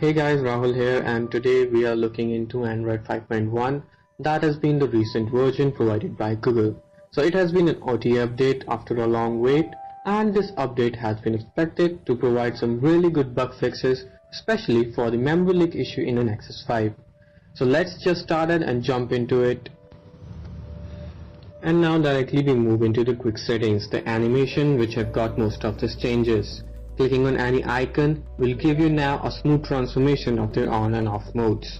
Hey guys, Rahul here, and today we are looking into Android 5.1 that has been the recent version provided by Google. So it has been an OTA update after a long wait, and this update has been expected to provide some really good bug fixes, especially for the memory leak issue in the Nexus 5. So let's just start it and jump into it. And now directly we move into the quick settings, the animation which have got most of these changes. Clicking on any icon will give you now a smooth transformation of their on and off modes.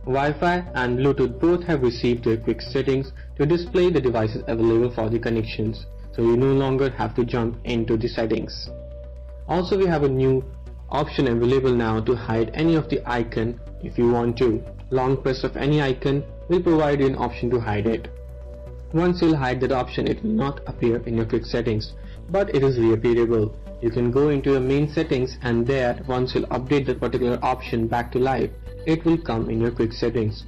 Wi-Fi and Bluetooth both have received their quick settings to display the devices available for the connections, so you no longer have to jump into the settings. Also, we have a new option available now to hide any of the icon if you want to. Long press of any icon will provide you an option to hide it. Once you'll hide that option, it will not appear in your quick settings, but it is reappearable. You can go into your main settings, and there, once you'll update that particular option back to life, it will come in your quick settings.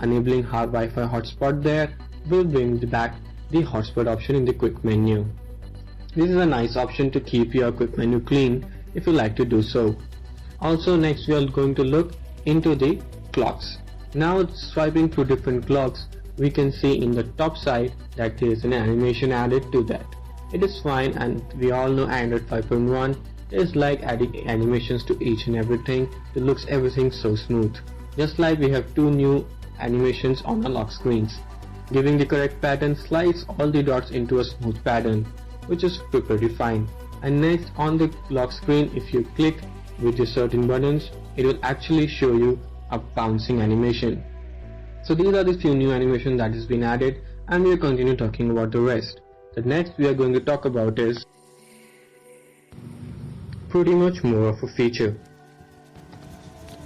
Enabling hard Wi-Fi hotspot there will bring back the hotspot option in the quick menu. This is a nice option to keep your quick menu clean if you like to do so. Also, next we are going to look into the clocks. Now swiping through different clocks, we can see in the top side that there is an animation added to that. It is fine, and we all know Android 5.1 is like adding animations to each and everything. It looks everything so smooth. Just like we have two new animations on the lock screens. Giving the correct pattern slides all the dots into a smooth pattern, which is pretty fine. And next on the lock screen, if you click with your certain buttons, it will actually show you a bouncing animation. So these are the few new animations that has been added, and we will continue talking about the rest. The next we are going to talk about is pretty much more of a feature,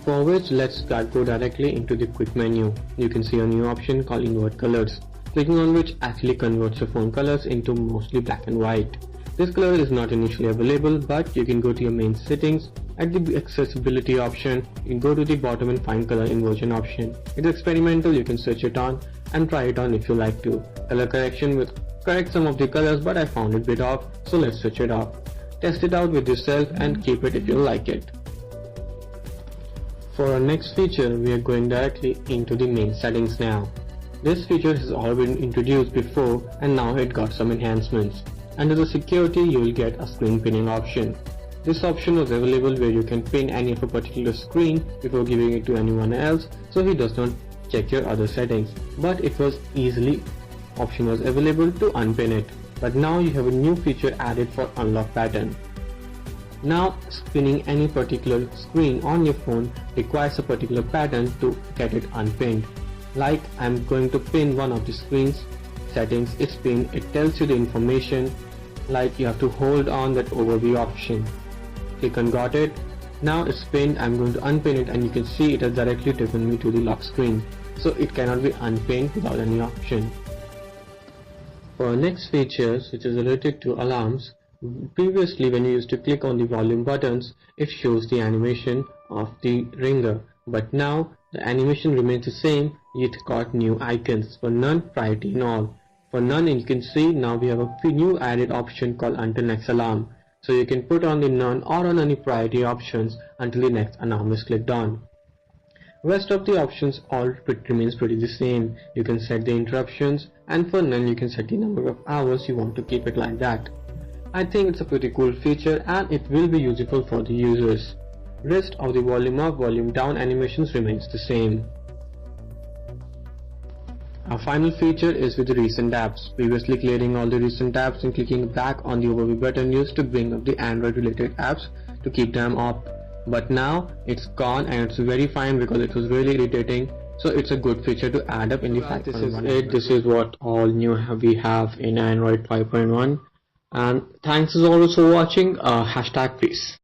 for which let's go directly into the quick menu. You can see a new option called invert colors, clicking on which actually converts your phone colors into mostly black and white. This color is not initially available, but you can go to your main settings. At the accessibility option, you can go to the bottom and find color inversion option. It's experimental, you can search it on and try it on if you like to. Color correction will correct some of the colors, but I found it a bit off, so let's switch it off. Test it out with yourself and keep it if you like it. For our next feature, we are going directly into the main settings now. This feature has already been introduced before, and now it got some enhancements. Under the security, you will get a screen pinning option. This option was available where you can pin any of a particular screen before giving it to anyone else, so he does not check your other settings. But it was option was available to unpin it. But now you have a new feature added for unlock pattern. Now spinning any particular screen on your phone requires a particular pattern to get it unpinned. Like I'm going to pin one of the screens settings, it's pinned, it tells you the information, like you have to hold on that overview option. Click on got it. Now it's pinned, I'm going to unpin it, and you can see it has directly taken me to the lock screen. So it cannot be unpinned without any option. For our next features, which is related to alarms, previously when you used to click on the volume buttons, it shows the animation of the ringer, but now the animation remains the same, yet got new icons for none, priority and all. For none, you can see now we have a new added option called until next alarm, so you can put on the none or on any priority options until the next alarm is clicked on. Rest of the options all remains pretty the same. You can set the interruptions, and for none you can set the number of hours you want to keep it like that. I think it's a pretty cool feature, and it will be useful for the users. Rest of the volume up, volume down animations remains the same. Our final feature is with the recent apps. Previously clearing all the recent apps and clicking back on the overview button used to bring up the Android related apps to keep them up. But now it's gone, and it's very fine because it was really irritating, so it's a good feature to add up in the 5.1. This is what all new we have in Android 5.1, and thanks as always for watching. #peace.